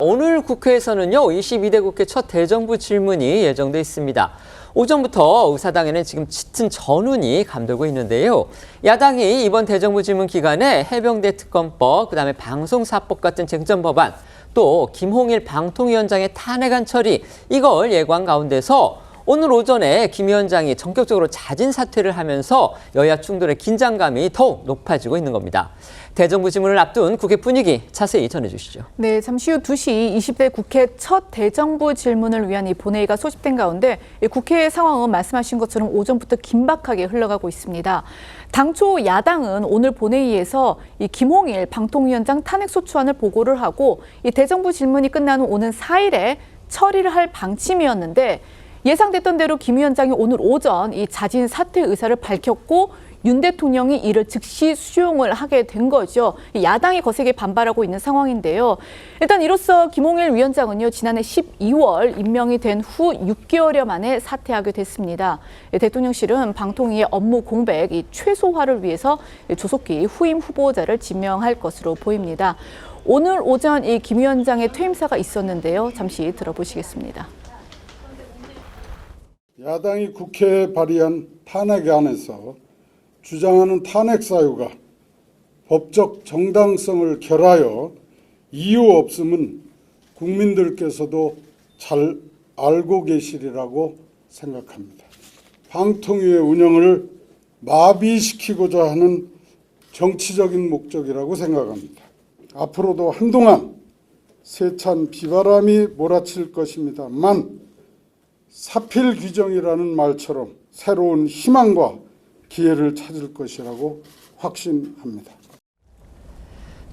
오늘 국회에서는요, 22대 국회 첫 대정부 질문이 예정돼 있습니다. 오전부터 의사당에는 지금 짙은 전운이 감돌고 있는데요. 야당이 이번 대정부 질문 기간에 해병대 특검법, 그다음에 방송사법 같은 쟁점 법안, 또 김홍일 방통위원장의 탄핵안 처리, 이걸 예고한 가운데서 오늘 오전에 김 위원장이 전격적으로 자진 사퇴를 하면서 여야 충돌의 긴장감이 더욱 높아지고 있는 겁니다. 대정부 질문을 앞둔 국회 분위기 자세히 전해주시죠. 네, 잠시 후 2시 20대 국회 첫 대정부 질문을 위한 이 본회의가 소집된 가운데 국회 상황은 말씀하신 것처럼 오전부터 긴박하게 흘러가고 있습니다. 당초 야당은 오늘 본회의에서 이 김홍일 방통위원장 탄핵소추안을 보고를 하고 이 대정부 질문이 끝난 후 오는 4일에 처리를 할 방침이었는데 예상됐던 대로 김 위원장이 오늘 오전 이 자진 사퇴 의사를 밝혔고 윤 대통령이 이를 즉시 수용을 하게 된 거죠. 야당이 거세게 반발하고 있는 상황인데요. 일단 이로써 김홍일 위원장은요, 지난해 12월 임명이 된 후 6개월여 만에 사퇴하게 됐습니다. 대통령실은 방통위의 업무 공백 최소화를 위해서 조속히 후임 후보자를 지명할 것으로 보입니다. 오늘 오전 이 김 위원장의 퇴임사가 있었는데요. 잠시 들어보시겠습니다. 야당이 국회에 발의한 탄핵안에서 주장하는 탄핵 사유가 법적 정당성을 결하여 이유 없음은 국민들께서도 잘 알고 계시리라고 생각합니다. 방통위의 운영을 마비시키고자 하는 정치적인 목적이라고 생각합니다. 앞으로도 한동안 세찬 비바람이 몰아칠 것입니다만 사필 규정이라는 말처럼 새로운 희망과 기회를 찾을 것이라고 확신합니다.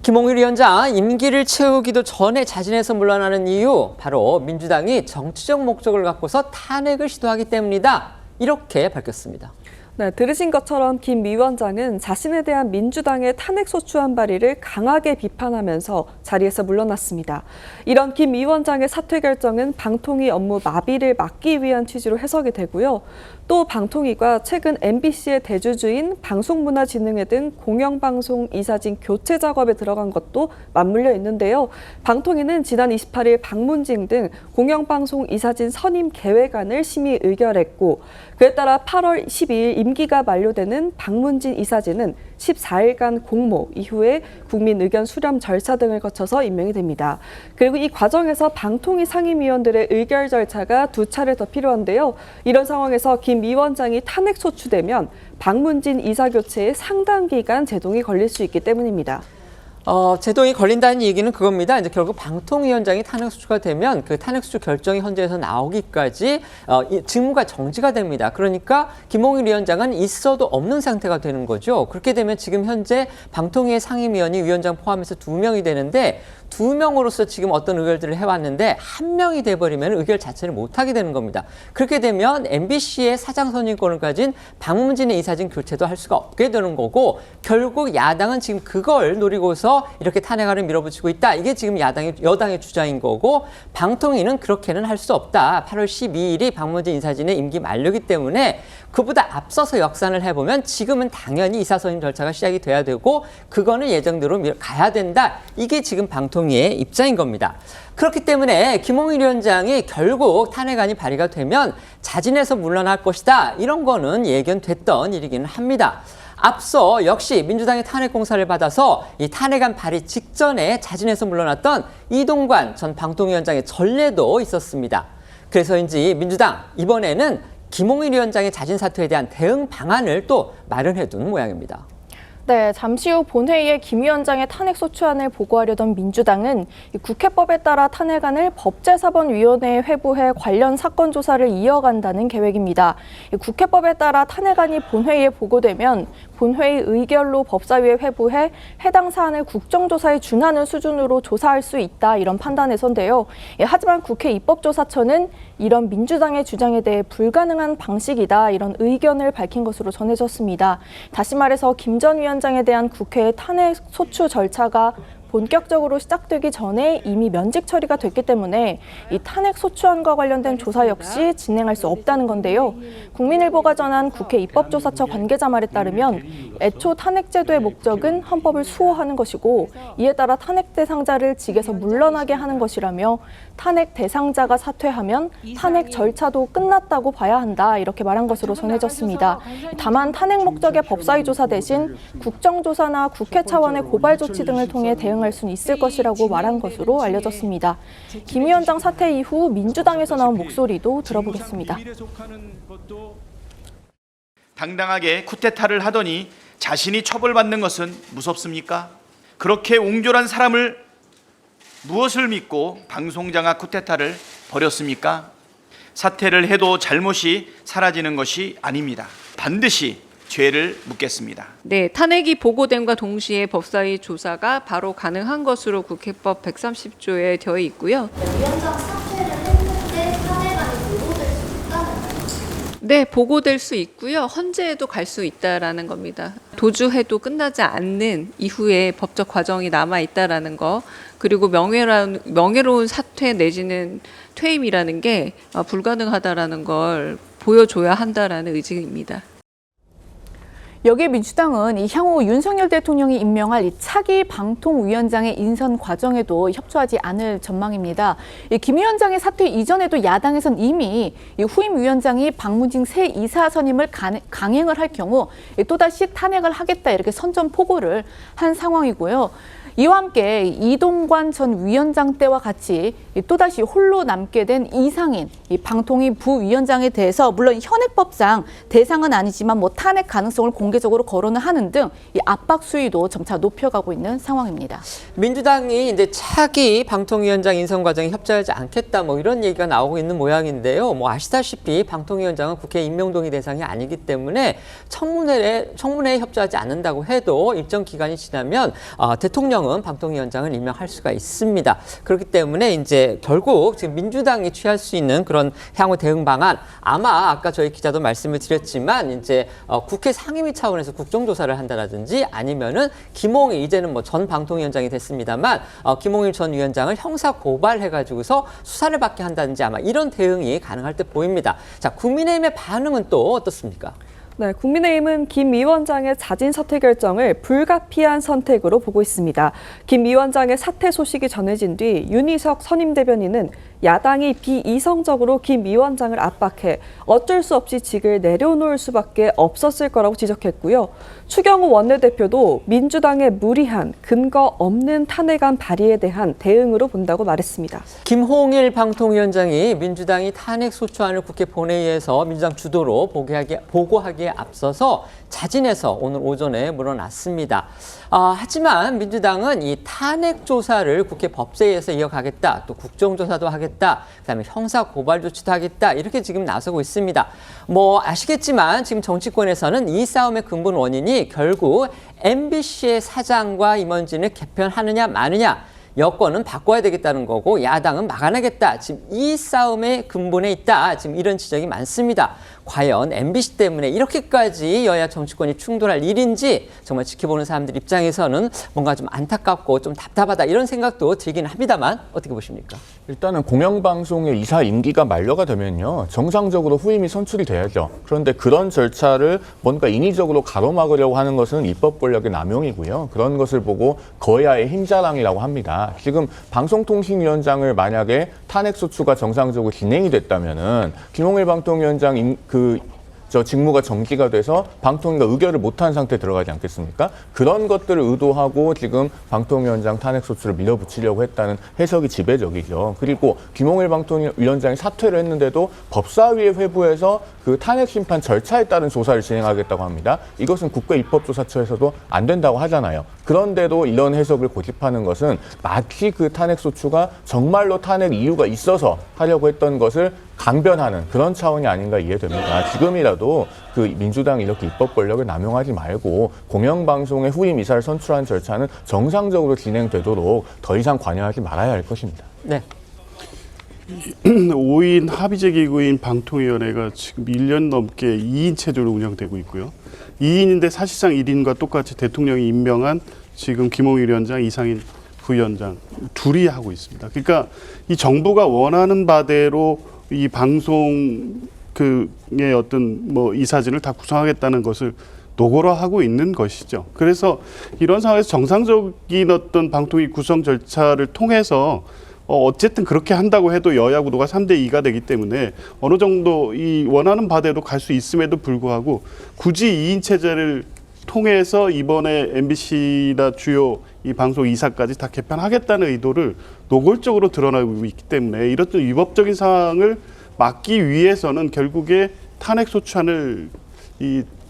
김홍일 위원장 임기를 채우기도 전에 자진해서 물러나는 이유, 바로 민주당이 정치적 목적을 갖고서 탄핵을 시도하기 때문이다. 이렇게 밝혔습니다. 네, 들으신 것처럼 김 위원장은 자신에 대한 민주당의 탄핵소추안 발의를 강하게 비판하면서 자리에서 물러났습니다. 이런 김 위원장의 사퇴 결정은 방통위 업무 마비를 막기 위한 취지로 해석이 되고요. 또 방통위가 최근 MBC의 대주주인 방송문화진흥회 등 공영방송 이사진 교체 작업에 들어간 것도 맞물려 있는데요. 방통위는 지난 28일 방문진 등 공영방송 이사진 선임 계획안을 심의 의결했고, 그에 따라 8월 12일 임기가 만료되는 방문진 이사진은 14일간 공모 이후에 국민 의견 수렴 절차 등을 거쳐서 임명이 됩니다. 그리고 이 과정에서 방통위 상임위원들의 의결 절차가 2차례 더 필요한데요. 이런 상황에서 김 위원장이 탄핵 소추되면 방문진 이사 교체에 상당 기간 제동이 걸릴 수 있기 때문입니다. 제동이 걸린다는 얘기는 그겁니다. 이제 결국 방통위원장이 탄핵소추가 되면 그 탄핵소추 결정이 헌재에서 나오기까지 직무가 정지가 됩니다. 그러니까 김홍일 위원장은 있어도 없는 상태가 되는 거죠. 그렇게 되면 지금 현재 방통위의 상임위원이 위원장 포함해서 2명이 되는데 2명으로서 지금 어떤 의결들을 해왔는데 1명이 돼버리면 의결 자체를 못하게 되는 겁니다. 그렇게 되면 MBC의 사장 선임권을 가진 방문진의 이사진 교체도 할 수가 없게 되는 거고, 결국 야당은 지금 그걸 노리고서 이렇게 탄핵안을 밀어붙이고 있다. 이게 지금 여당의 주장인 거고, 방통위는 그렇게는 할 수 없다. 8월 12일이 방문진 이사진의 임기 만료기 때문에 그보다 앞서서 역산을 해보면 지금은 당연히 이사선임 절차가 시작이 돼야 되고 그거는 예정대로 가야 된다. 이게 지금 방통위의 입장인 겁니다. 그렇기 때문에 김홍일 위원장이 결국 탄핵안이 발의가 되면 자진해서 물러날 것이다. 이런 거는 예견됐던 일이기는 합니다. 앞서 역시 민주당의 탄핵 공사를 받아서 이 탄핵안 발의 직전에 자진해서 물러났던 이동관 전 방통위원장의 전례도 있었습니다. 그래서인지 민주당 이번에는 김홍일 위원장의 자진 사퇴에 대한 대응 방안을 또 마련해둔 모양입니다. 네, 잠시 후 본회의에 김 위원장의 탄핵소추안을 보고하려던 민주당은 국회법에 따라 탄핵안을 법제사법위원회에 회부해 관련 사건 조사를 이어간다는 계획입니다. 국회법에 따라 탄핵안이 본회의에 보고되면 본회의 의결로 법사위에 회부해 해당 사안을 국정조사에 준하는 수준으로 조사할 수 있다, 이런 판단에서인데요. 하지만 국회 입법조사처는 이런 민주당의 주장에 대해 불가능한 방식이다, 이런 의견을 밝힌 것으로 전해졌습니다. 다시 말해서 김 전 위원장에 대한 국회의 탄핵 소추 절차가 본격적으로 시작되기 전에 이미 면직 처리가 됐기 때문에 이 탄핵 소추안과 관련된 조사 역시 진행할 수 없다는 건데요. 국민일보가 전한 국회 입법조사처 관계자 말에 따르면 애초 탄핵 제도의 목적은 헌법을 수호하는 것이고 이에 따라 탄핵 대상자를 직에서 물러나게 하는 것이라며 탄핵 대상자가 사퇴하면 탄핵 절차도 끝났다고 봐야 한다 이렇게 말한 것으로 전해졌습니다. 다만 탄핵 목적의 법사위 조사 대신 국정조사나 국회 차원의 고발 조치 등을 통해 대응할 수는 있을 것이라고 말한 것으로 알려졌습니다. 김 위원장 사퇴 이후 민주당에서 나온 목소리도 들어보겠습니다. 당당하게 쿠데타를 하더니 자신이 처벌받는 것은 무섭습니까? 그렇게 옹졸한 사람을 무엇을 믿고 방송장악 쿠데타를 벌였습니까? 사퇴를 해도 잘못이 사라지는 것이 아닙니다. 반드시 죄를 묻겠습니다. 네, 탄핵이 보고됨과 동시에 법사위 조사가 바로 가능한 것으로 국회법 130조에 되어 있고요. 위원장 사퇴를 했는데 탄핵안이 보고될 수 있다는 거죠? 네, 보고될 수 있고요. 헌재에도 갈 수 있다라는 겁니다. 도주해도 끝나지 않는 이후에 법적 과정이 남아 있다라는 거, 그리고 명예로운 사퇴 내지는 퇴임이라는 게 불가능하다라는 걸 보여줘야 한다라는 의지입니다. 여기에 민주당은 이 향후 윤석열 대통령이 임명할 이 차기 방통위원장의 인선 과정에도 협조하지 않을 전망입니다. 김 위원장의 사퇴 이전에도 야당에선 이미 이 후임 위원장이 박문진 새 이사 선임을 강행을 할 경우 또다시 탄핵을 하겠다 이렇게 선전포고를 한 상황이고요. 이와 함께 이동관 전 위원장 때와 같이 또다시 홀로 남게 된 이상인 이 방통위 부위원장에 대해서 물론 현행법상 대상은 아니지만 탄핵 가능성을 공개적으로 거론을 하는 등 이 압박 수위도 점차 높여가고 있는 상황입니다. 민주당이 이제 차기 방통위원장 인선 과정에 협조하지 않겠다 이런 얘기가 나오고 있는 모양인데요. 아시다시피 방통위원장은 국회 임명동의 대상이 아니기 때문에 청문회에 협조하지 않는다고 해도 일정 기간이 지나면 대통령은 방통위원장을 임명할 수가 있습니다. 그렇기 때문에 이제 결국 지금 민주당이 취할 수 있는 그런 향후 대응 방안, 아마 아까 저희 기자도 말씀을 드렸지만 이제 국회 상임위 차원에서 국정조사를 한다라든지 아니면은 김홍일, 이제는 전 방통위원장이 됐습니다만 김홍일 전 위원장을 형사 고발해가지고서 수사를 받게 한다든지 아마 이런 대응이 가능할 때 보입니다. 자, 국민의힘의 반응은 또 어떻습니까? 네, 국민의힘은 김 위원장의 자진 사퇴 결정을 불가피한 선택으로 보고 있습니다. 김 위원장의 사퇴 소식이 전해진 뒤 윤희석 선임 대변인은 야당이 비이성적으로 김 위원장을 압박해 어쩔 수 없이 직을 내려놓을 수밖에 없었을 거라고 지적했고요. 추경호 원내대표도 민주당의 무리한 근거 없는 탄핵안 발의에 대한 대응으로 본다고 말했습니다. 김홍일 방통위원장이 민주당이 탄핵 소추안을 국회 본회의에서 민주당 주도로 보고하기에 앞서서 자진해서 오늘 오전에 물러났습니다. 하지만 민주당은 이 탄핵 조사를 국회 법사위에서 이어가겠다, 또 국정조사도 하겠다, 그다음에 형사 고발 조치도 하겠다 이렇게 지금 나서고 있습니다. 아시겠지만 지금 정치권에서는 이 싸움의 근본 원인이 결국 MBC의 사장과 임원진을 개편하느냐 마느냐. 여권은 바꿔야 되겠다는 거고 야당은 막아내겠다. 지금 이 싸움의 근본에 있다. 지금 이런 지적이 많습니다. 과연 MBC 때문에 이렇게까지 여야 정치권이 충돌할 일인지 정말 지켜보는 사람들 입장에서는 뭔가 좀 안타깝고 좀 답답하다 이런 생각도 들긴 합니다만 어떻게 보십니까? 일단은 공영방송의 이사 임기가 만료가 되면요. 정상적으로 후임이 선출이 돼야죠. 그런데 그런 절차를 뭔가 인위적으로 가로막으려고 하는 것은 입법 권력의 남용이고요. 그런 것을 보고 거야의 힘자랑이라고 합니다. 지금 방송통신위원장을 만약에 탄핵소추가 정상적으로 진행이 됐다면은 김홍일 방통위원장 직무가 정지가 돼서 방통위가 의결을 못한 상태에 들어가지 않겠습니까? 그런 것들을 의도하고 지금 방통위원장 탄핵소추를 밀어붙이려고 했다는 해석이 지배적이죠. 그리고 김홍일 방통위원장이 사퇴를 했는데도 법사위에 회부해서 그 탄핵심판 절차에 따른 조사를 진행하겠다고 합니다. 이것은 국회입법조사처에서도 안 된다고 하잖아요. 그런데도 이런 해석을 고집하는 것은 마치 그 탄핵소추가 정말로 탄핵 이유가 있어서 하려고 했던 것을 강변하는 그런 차원이 아닌가 이해됩니다. 지금이라도 그 민주당이 이렇게 입법 권력을 남용하지 말고 공영방송의 후임 이사를 선출하는 절차는 정상적으로 진행되도록 더 이상 관여하지 말아야 할 것입니다. 네. 5인 합의제 기구인 방통위원회가 지금 1년 넘게 2인 체제로 운영되고 있고요. 2인인데 사실상 1인과 똑같이 대통령이 임명한 지금 김홍일 위원장, 이상인 부위원장 둘이 하고 있습니다. 그러니까 이 정부가 원하는 바대로 이 방송 그의 어떤 뭐 이사진을 다 구성하겠다는 것을 노골화하고 있는 것이죠. 그래서 이런 상황에서 정상적인 어떤 방통위 구성 절차를 통해서 어쨌든 그렇게 한다고 해도 여야 구도가 3대2가 되기 때문에 어느 정도 이 원하는 바대로 갈 수 있음에도 불구하고 굳이 2인 체제를 통해서 이번에 MBC나 주요 이 방송 이사까지 다 개편하겠다는 의도를 노골적으로 드러나고 있기 때문에 이런 좀 위법적인 상황을 막기 위해서는 결국에 탄핵 소추안을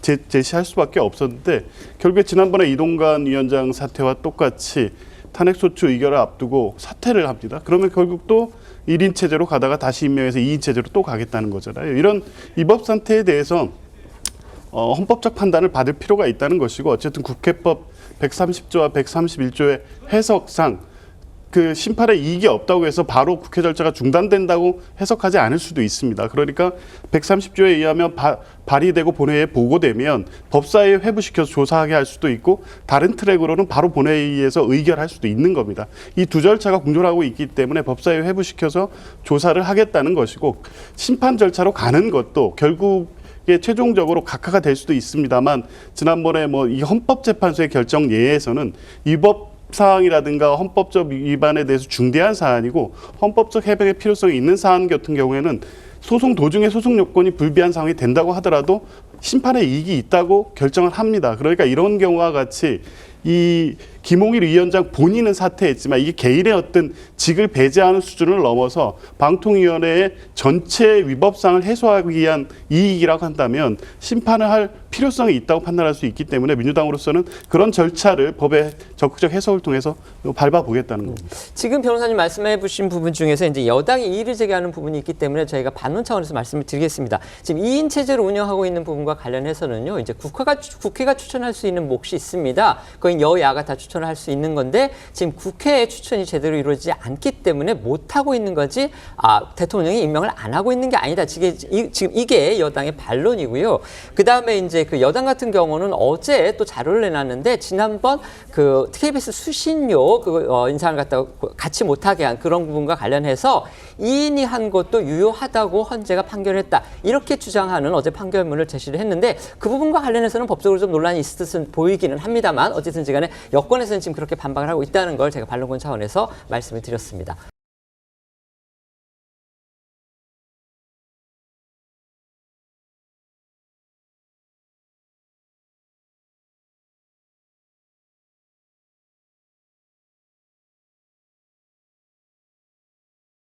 제시할 수밖에 없었는데 결국에 지난번에 이동관 위원장 사태와 똑같이 탄핵 소추 의결을 앞두고 사퇴를 합니다. 그러면 결국 또 1인 체제로 가다가 다시 임명해서 2인 체제로 또 가겠다는 거잖아요. 이런 위법 상태에 대해서 헌법적 판단을 받을 필요가 있다는 것이고 어쨌든 국회법 130조와 131조의 해석상 그 심판에 이익이 없다고 해서 바로 국회 절차가 중단된다고 해석하지 않을 수도 있습니다. 그러니까 130조에 의하면 발의되고 본회의에 보고되면 법사위에 회부시켜서 조사하게 할 수도 있고 다른 트랙으로는 바로 본회의에서 의결할 수도 있는 겁니다. 이 두 절차가 공존하고 있기 때문에 법사위에 회부시켜서 조사를 하겠다는 것이고 심판 절차로 가는 것도 결국 최종적으로 각하가 될 수도 있습니다만 지난번에 뭐 이 헌법재판소의 결정 예에서는 위법 사항이라든가 헌법적 위반에 대해서 중대한 사안이고 헌법적 해명의 필요성이 있는 사안 같은 경우에는 소송 도중에 소송 요건이 불비한 상황이 된다고 하더라도 심판에 이익이 있다고 결정을 합니다. 그러니까 이런 경우와 같이 이 김홍일 위원장 본인은 사퇴했지만 이게 개인의 어떤 직을 배제하는 수준을 넘어서 방통위원회의 전체 위법상을 해소하기 위한 이익이라고 한다면 심판을 할 필요성이 있다고 판단할 수 있기 때문에 민주당으로서는 그런 절차를 법의 적극적 해석을 통해서 밟아보겠다는 겁니다. 지금 변호사님 말씀해 주신 부분 중에서 이제 여당이 이의를 제기하는 부분이 있기 때문에 저희가 반론 차원에서 말씀을 드리겠습니다. 지금 2인 체제를 운영하고 있는 부분과 관련해서는요, 이제 국회가 추천할 수 있는 몫이 있습니다. 그건 여야가 다 추천을 할 수 있는 건데 지금 국회의 추천이 제대로 이루어지지 않기 때문에 못하고 있는 거지 대통령이 임명을 안 하고 있는 게 아니다. 지금 이게 여당의 반론이고요. 그다음에 이제 그 여당 같은 경우는 어제 또 자료를 내놨는데 지난번 그 KBS 수신료 인상을 갖다가 같이 못하게 한 그런 부분과 관련해서 2인이 한 것도 유효하다고 헌재가 판결했다. 이렇게 주장하는 어제 판결문을 제시를 했는데 그 부분과 관련해서는 법적으로 좀 논란이 있을 듯 보이기는 합니다만 어쨌든 간에 여권에서는 지금 그렇게 반박을 하고 있다는 걸 제가 반론권 차원에서 말씀을 드렸습니다.